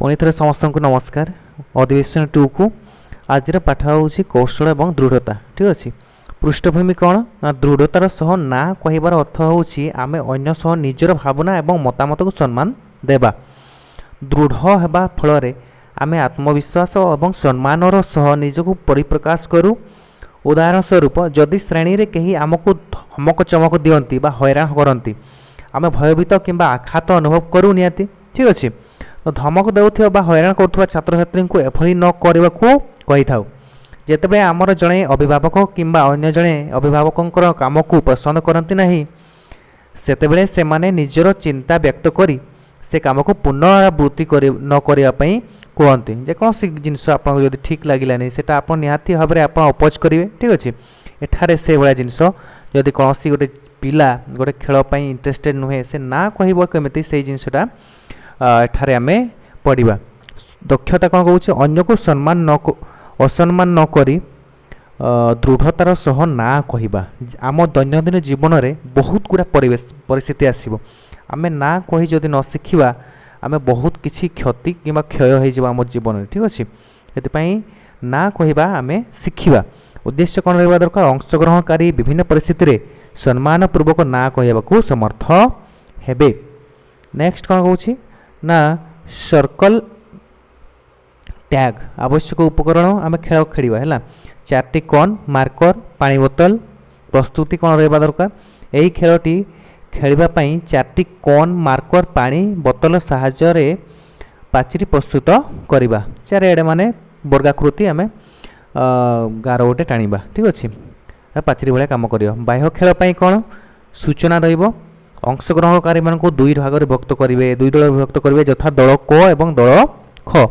पुणी थे समस्त को नमस्कार। अधिवेशन 2 को आज पाठ हूँ कौशल और दृढ़ता। ठीक अच्छे पृष्ठभूमि कौन ना दृढ़तार सह ना कहबार अर्थ हूँ आम अन्य सह निजर भावना और मतामत को सम्मान देवा। दृढ़ होगा फल आम आत्मविश्वास और सम्मान सह निजक परिप्रकाश करूँ। उदाहरण स्वरूप जदि श्रेणी में कहीं आमको धमक चमक दियंती बा हैरान करती आम भयभीत किंबा आघात अनुभव करूँ निहाती। ठीक अच्छे तो धमक देउथिबा बा हैरान करुवा छात्र छात्री को एभली न करने को कही था। जितेबाला आमर जड़े अभिभावक किंबा अन्य जड़े अभिभावकों काम को पसंद करती नहीं सेतेबेले से माने निजर चिंता व्यक्त करी से काम को पुनरावृत्ति न करने कहते जेकोसी जिनस आपको जब ठीक लगे से आप निहाती भाव में आप अपोज करेंगे। ठीक अच्छे एठारे से भाया जिनस जदि कौन गोटे पिला गोटे खेलपाई इंटरेस्टेड नुहे से ना कह केमी से जिनसटा एठारे आमे पढ़ा। दक्षता कौन कहूँ अन्य को सम्मान न असम्मान न करी दृढ़तार सह ना कहवा। आम दैनंदिन जीवन में बहुत गुड़ा परिस्थिति आसो आम ना कही जदि न शिखा आम बहुत किसी क्षति कि क्षय हो आम जीवन में। ठीक अच्छे से ना कहवा आम शिखा। उद्देश्य कौन रहा दरकार अंशग्रहणकारी विभिन्न परिस्थिति में सम्मान पूर्वक ना कहवा समर्थ हेबे। नेक्स्ट कौन कहूँ ना सर्कल टैग आवश्यक उपकरण आम खेल खेलिबा है। 4टी कौन मार्कर पानी बोतल प्रस्तुति कौन रहा दरकार यही खेलटी खेलवाई 4टी कौन मार्कर पानी बोतल साहाय्य पाचेरी प्रस्तुत करवा। चारिआडे माने वर्गाकृति आम गार गोटे टाणीबा। ठीक अच्छे पाचेरी भाया कम कर। बाह्य खेलपाई कौन सूचना रहिबो अंशग्रहणकारी मान दुई भाग में विभक्त करेंगे दुई दल विभक्त करेंगे यथा दल क एवं दल ख।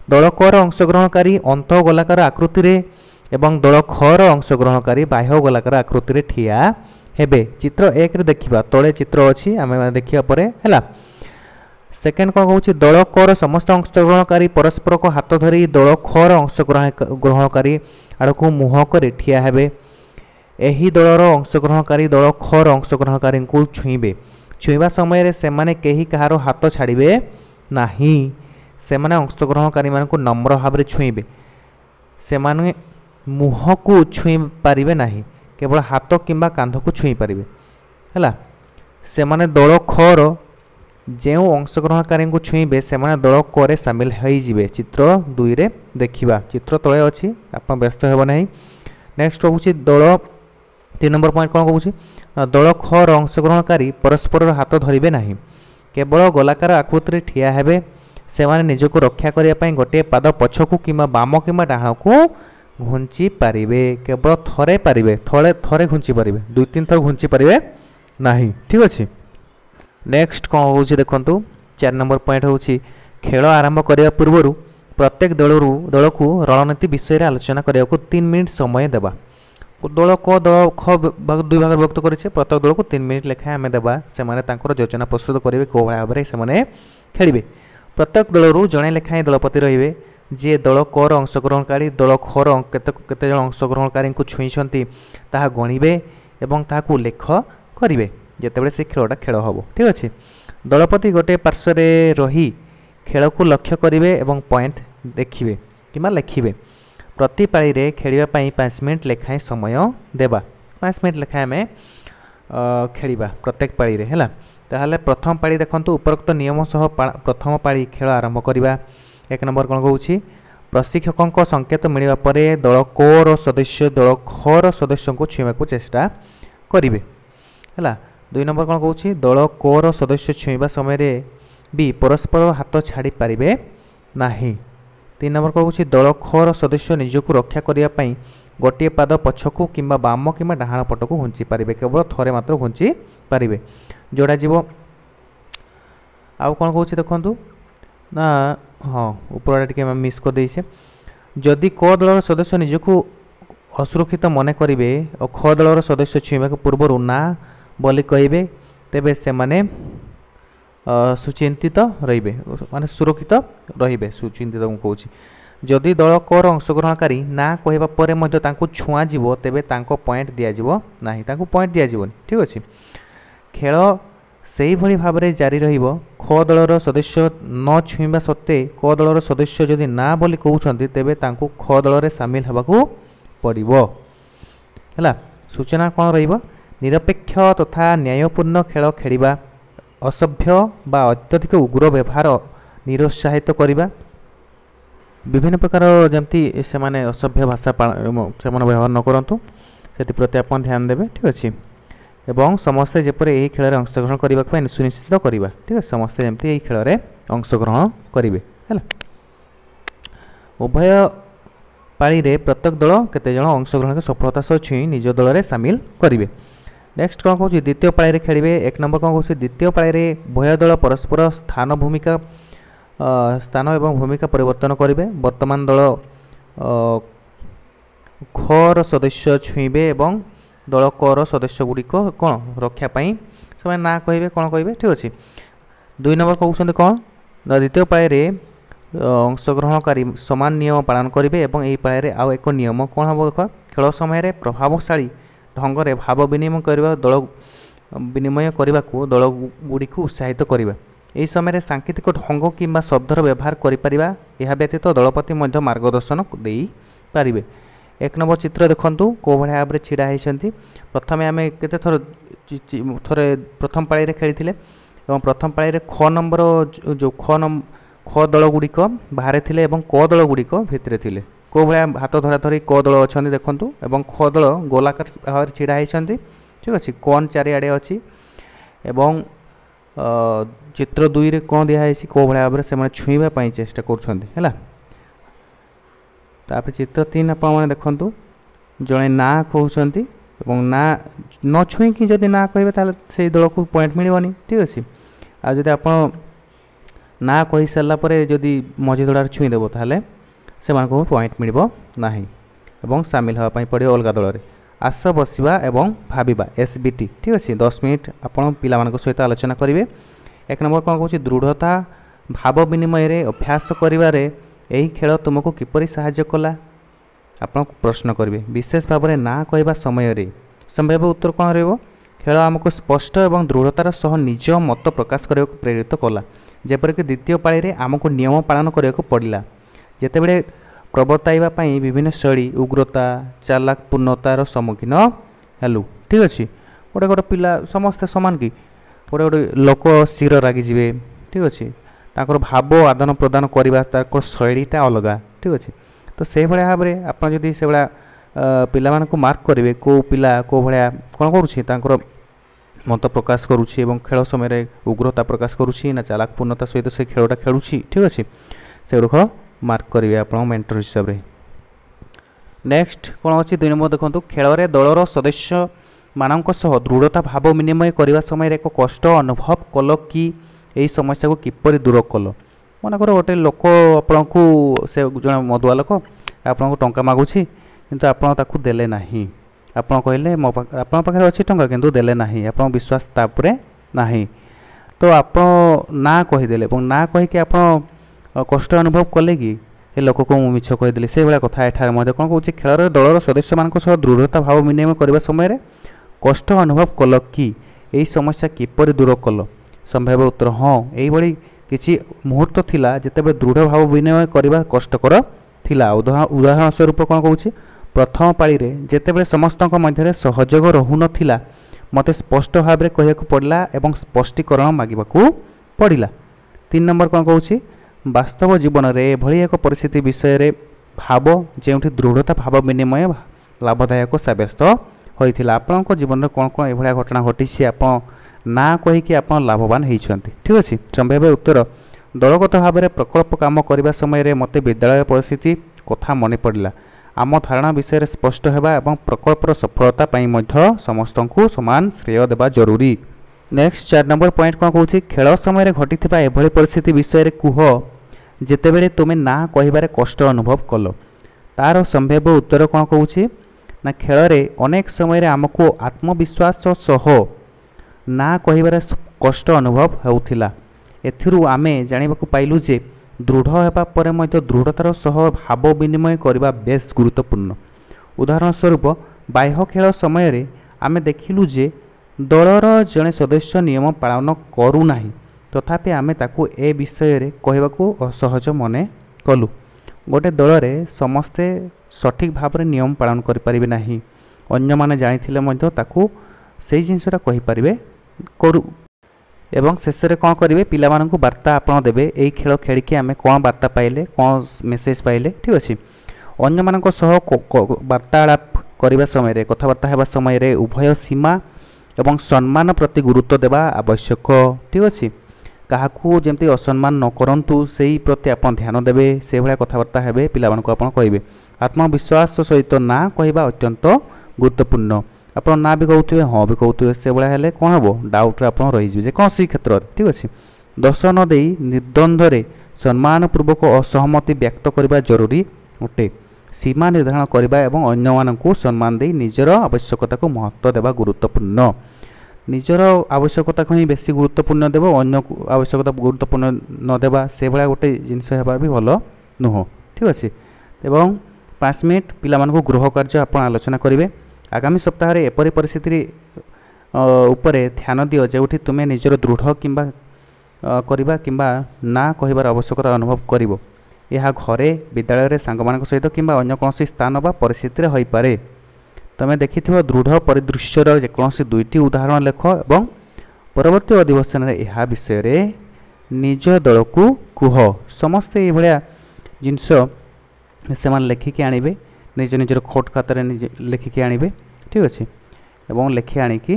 दल क अंशग्रहणकारी अंत गोलाकार आकृति रे एवं दल ख अंशग्रहणकारी बाह्य गोलाकार आकृति रे ठिया हेबे। चित्र 1 रे देखिबा तले चित्र अच्छी आम देखा पर है। सेकेंड कौन कहूँ दल क समस्त अंशग्रहणकारी परस्पर को हाथ धरी दल ख अंशग्रहणकारी आड़ को मुह कर ठिया हेबे। एही दलर अंशग्रहणकारी दल खर अंशग्रहणकारी को छुईबे। छुईबा समय से माने कहीं कहार हाथ छाड़े ना से माने अंशग्रहणकारी मान को नम्र भाव में छुईबे। से माने मुह को छुई पारिबे नहीं केवल हाथ किंबा कांध को छुई पारिबे है। से माने दल खर जो अंशग्रहणकारी को छुईबे से माने दल क सामिल हो जिवे। चित्र 2 रे देखिबा चित्र तले अच्छी आप व्यस्त हेब नहीं। नेक्स्ट हूँ दल 3 नंबर पॉइंट कौन कहूँ दल खर अंशग्रहणकारी परस्पर हाथ धरवे नहीं केवल गोलाकार आकृति ठिया हेबे। से माने निजक रक्षा करने गोटे पाद पछकू कि बाम कि डाण को घुंची पारिबे केवल थरे पारिबे थरे घुंची पारिबे 2-3 थर घुंची पारिबे नहीं। ठीक अच्छे नेक्स्ट कौन हूँ देखु 4 नंबर पॉइंट हूँ खेल आरंभ करने पूर्व प्रत्येक दल को रणनीति विषय में आलोचना करने को 3 मिनिट समय देवा। दल क दल ख दुई भाग विभक्त कर प्रत्येक दल को 3 मिनिट लेखाएं आम देवा। से योजना प्रस्तुत करेंगे कौ भाव से खेलिए। प्रत्येक दल जड़े लेखाएं दलपति रे जी दल कर अंशग्रहणकारी दल खर केते जन अंशग्रहणकारी को छुईंट ताहा गणिबे एवं ताहाकू लेख करेंगे जितेबाला से खेलटा खेल हम। ठीक अच्छे दलपति गोटे पार्श्व रही खेल को लक्ष्य करेंगे एवं पॉइंट देखिए कि लिखिए। प्रति पाली रे खेलिबाई 5 मिनिट लेखाएं समय देवा। 5 मिनिट लेखाएं आम खेलिबा प्रत्येक पाली रे है। ताहले प्रथम पाली देखंतु उपरोक्त नियम सह प्रथम पाली खेल आरंभ करवा। 1 नंबर कौन कहूँ प्रशिक्षकों संकेत मिलवा पर दल कोर सदस्य दल खर सदस्य को छुईवा को चेष्टा करेंगे है। 2 नंबर कौन कहूँ दल कोर सदस्य छुईवा समय भी परस्पर हाथ छाड़ी पारिबे नहीं। 3 नंबर कौन कहूँ दल खर सदस्य निजक रक्षा करने गोटे पाद पछकू कि बाम कि डाण पट को घुंची पारिबे केवल थरे मात्र घुंची पारिबे जोड़ा जीव। आउ कौन कहूँ देखु ना हाँ ऊपर टे मिस कर देछे जदि क दलर सदस्य निजक असुरक्षित मन करेंगे और ख दलर सदस्य छुईवा पूर्व ना बोली कहे तेबे से माने सुचिंतित रहिबे माने सुरक्षित रहिबे सुचिंतित कहूँ। जदि दल कर अंशग्रहणकारी ना कहवा पर मध्य तांको छुआ जीवो तेबे तांको पॉइंट दिया जीवो नाही तांको पॉइंट दिया जीवोनी। ठीक अच्छे खेल सेही भली भाबरे जारी रहिबो ख दलर सदस्य न छुईबा सत्ते क दलर सदस्य जदि ना बोली कहउछन्ति तेबे तांकु ख दलरे शामिल हेबाकू पड़िबो हला। सूचना कौन रहिबो निरपेक्ष तथा न्यायपूर्ण खेल खेलिबा असभ्य बा अत्यधिक उग्र व्यवहार निरुत्साहित करिबा विभिन्न प्रकार जमती से माने असभ्य भाषा से व्यवहार न करंतु सेति प्रति आपण ध्यान देबे ठीक अछि। एवं समस्ते जेपरे एही खेल रे अंशग्रहण करबा को सुनिश्चित करबा ठीक अछि। समस्ते जमती एही खेल रे अंशग्रहण करिवे हला। उभय पाली रे प्रत्येक दल केते जण अंशग्रहण के सफलता सह छुई निज दल रे शामिल करिवे। नेक्स्ट कौन कहूँ द्वितीय पाली रे खेलिबे। एक नंबर कौन कहूँ द्वितीय पाली रे उभय दल परस्पर स्थान एवं भूमिका परिवर्तन करेंगे। वर्तमान दल खर सदस्य छुईबे एवं दल कर सदस्य गुड़िक कौन रक्षापी से ना कहे कौन कहे ठीक अच्छे। दुई नंबर कहते कौन द्वितीय पाली रे अंशग्रहणकारी समान नियम पालन करेंगे और यही पाली रे आउ एक नियम कौन हम देख खेल समय प्रभावशाली ढंग से भाव विनिमय करने को दल गुड़ी को उत्साहित करवा। यही समय सांकेतिक ढंग कि शब्दर व्यवहार करा व्यतीत दलपति मार्गदर्शन दे पारे। एक नंबर चित्र देखु कौ भाया भाव में छिड़ा होती प्रथम आम केते थोड़े प्रथम पाली रे खेली प्रथम पाली रे ख नंबर जो ख दल गुड़िक बाहर थे क दल गुड़िक भितर थे कौ भाया हाथ धरा धरी क दल अच्छा देखूँ और ख दल गोलाकार भाव में छिड़ा होती ठीक अच्छे। कौन चारिआडे अच्छी एवं चित्र दुई रे कौन दिखाई कौ भाया भाव में छुईवाई चेष्टा कर। चित्र तीन आप देखु जड़े ना कहते ना न छुईकी जदि ना कहे से दल को पॉइंट मिलनी ठीक अच्छे। आज आप ना कही सारापर जदि मझी दड़ार छुईदेव ताल से पॉइंट मिल ना एवं सामिल होगापाई पड़ो अलग दल में। आस बसवा एवं भाविबा SBT ठीक अच्छे 10 मिनिट आपण पिला सहित आलोचना करेंगे। एक नंबर कौन कहूँ दृढ़ता भाव विनिमय अभ्यास करिवारे यही खेल तुमको किपरि साहाय्य कला आप प्रश्न करेंगे। विशेष भाव में ना कहवा समय संभाव्य उत्तर कौन रहिबो खेल आमको स्पष्ट और दृढ़तार सह निज मत प्रकाश करने को प्रेरित कला। जेपरिक द्वितीय पाली रे आमको नियम पालन करने को पड़ा जितेबले प्रवर्ताइवाई विभिन्न शैली उग्रता चालाक पूर्णतार सम्मुखीन हेलु ठीक अच्छे। गोटे गोटे पिला समस्ते सामान कि गोटे गोटे लोक शीर रागिजे ठीक अच्छे ताकर भाव आदान प्रदान करने शैलीटा अलग ठीक अच्छे। तो से भाया भाव में आप से भाया पिला मार्क करेंगे कौ पिला कौ भाया कौन कर मत प्रकाश करुँची खेल समय उग्रता प्रकाश करुँची ना चालाक पूर्णता सहित से खेलटा खेलुची ठीक अच्छे से गुड़क मार्क करेंगे आप मेंटर हिसाब से। नेक्स्ट कौन अच्छी 2 नंबर देखो खेल में दलर सदस्य मानक सह दृढ़ता भाव विनिमय करने समय एक कष्ट अनुभव कल कि यही समस्या को किपर दूर कल। मनकर गोटे लोक आपण को से जो मदुआ लोक आपको टंका मागुची किंतु आपन ताकू देले नाही आपन कहले मो आपन पाखे अच्छी टंका किंतु देले नाही आपन विश्वास तापरे नाही तो आप ना कहीदेले ना कहीकि आप कष्ट अनुभव कले कि ए लोक को मिछ कहीदेली से भाया कथा एठार मध्य कौन कहूँ खेल दलर सदस्य मान दृढ़ता भाव विनिमय करने समय कष्ट अनुभव कल कि यही समस्या किपर दूर कल। संभाव्य उत्तर हाँ यही किसी मुहूर्त थिला जितेबाला दृढ़ भाव विनिमय करने कष्टकर थिला। उदाहरण स्वरूप कौन कहूँ प्रथम पाली रे जितेबाला समस्त मध्य सहयोग रहून मते स्पष्ट भाव में कहया पड़ा एवं स्पष्टीकरण मागिबाकू पड़ा। 3 नंबर कौन कहूँ वास्तव जीवन में भली एक परिस्थिति विषय रे भाव जो दृढ़ता भाव विनिमय लाभदायक सब्यस्त होइथिला। आपनक जीवन में कौन कौन यह घटना घटी आप ना कहीकि आप लाभवान होती ठीक अच्छे। संभाव्य उत्तर दलगत भाव में प्रकल्प काम करने समय मते विद्यालय परिस्थिति कथा मन पड़ा आम धारणा विषय स्पष्ट होगा और प्रकल्पर सफलता समस्त को समान श्रेय देवा जरूरी। नेक्स्ट 4 नंबर पॉइंट कौन कहूँ खेल समय घटी एभली परिस्थिति विषय कुह जितेबले तुम्हें ना कह कष्ट अनुभव कल। तार संभाव्य उत्तर कौन कहूँ ना खेल में अनेक समय आमको आत्मविश्वास सह ना कह कष्ट अनुभव होउथिला। एथिरु आमे जानिबाकु पाइलु जे दृढ़ होगा पर दृढ़तार सह भाव विनिमय करने बेस गुरुत्वपूर्ण। उदाहरण स्वरूप बाह्य खेल समय आमे देखिलु जे दलर जड़े सदस्य नियम पालन करूना तथापि आमे ताकू ए विषय कहवाकू असहज मने कलु। गोटे दल में समस्ते सठिक भाव में नियम पालन करें ना अन्य माने जानी मध्य ताकू से जिनसटा कहींपारे करू एवं शेष में कौन करेंगे पिला वार्ता आपड़ देवे यही खेल खेलिकी आम कौन वार्ता पाइले कौन मेसेज पाइले ठीक अच्छे अन्य मान वार्तालाप करने समय कथबार्ता होगा समय उभय सीमा एवं सम्मान प्रति गुरुत्व देवा आवश्यक ठीक अच्छे क्या जमी असम्मान न करूँ से प्रति आप ध्यान देवे से भाया कथबार्ता हे पिला कहे आत्मविश्वास सहित ना कहवा अत्यंत गुरुत्वपूर्ण आप ना भी कहते हाँ भी कहते से भाया कौन हम डाउट्रे आप रही कौन सी क्षेत्र में ठीक अच्छे दोष न दे निर्द्वंद्व सम्मानपूर्वक असहमति व्यक्त करने जरूरी अटे सीमा निर्धारण करने एवं अन्य मानक सम्मान दे निजर आवश्यकता को महत्व देवा गुरुत्वपूर्ण निजर आवश्यकता को ही बेसी गुरुत्वपूर्ण देव अन्य आवश्यकता गुरुत्वपूर्ण नदेवा से भाया गोटे जिनस होगा भी भल नुह ठीक अच्छे एवं 5 मिनट पिला गृह कार्य आप आलोचना करेंगे आगामी सप्ताह एपरी परिस्थिति उपरे ध्यान दियो जो तुम्हें निजर दृढ़ किंबा करवा किंबा ना कहबार आवश्यकता अनुभव करिवो यह घरे विद्यालय सांग सहित किंबा अन्य कौन स्थान बा परिस्थिति हो पारे तुम्हें देखि दृढ़ परिदृश्यर जेकोसी 2टी उदाहरण लेख और परवर्ती अधिवेशन यह विषय निज दल को कुह समस्ते ये भाया जिनस से लेखिकी आणवे निज निजर खोट खातार लेखिकी आणवे ठीक अच्छे एवं लेखि आणिकी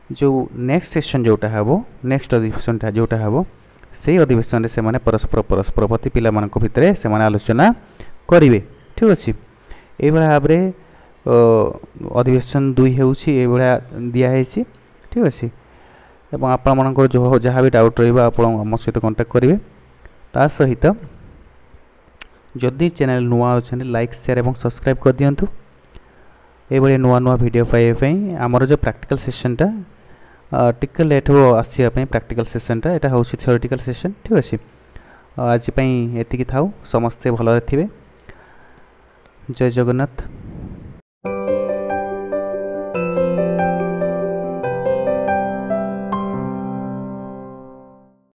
जो नेक्स्ट सेशन जोटा हम नेक्स्ट अधिवेशन जोटा हम से अधिवेशन से परस्पर प्रति पिला भितर से आलोचना करेंगे ठीक अच्छे ये भाव में अधिवेशन 2 होया दिखाई ठीक अच्छे एवं आपण जो जहाँ भी डाउट रहा आप सहित कांटेक्ट करेंगे ता सहित जदि चैनल नुआ अच्छा लाइक शेयर और सब्सक्राइब कर दिंतु ये नुआ नुआ वीडियो पाइबापी आमर जो प्रैक्टिकल सेशनटा टिके लेट हो आसवाई प्रैक्टिकल सेशनटा यहाँ हूँ थियोरेटिकल सेशन ठीक अच्छे आज एति थाऊ समस्ते भल थे जय जगन्नाथ।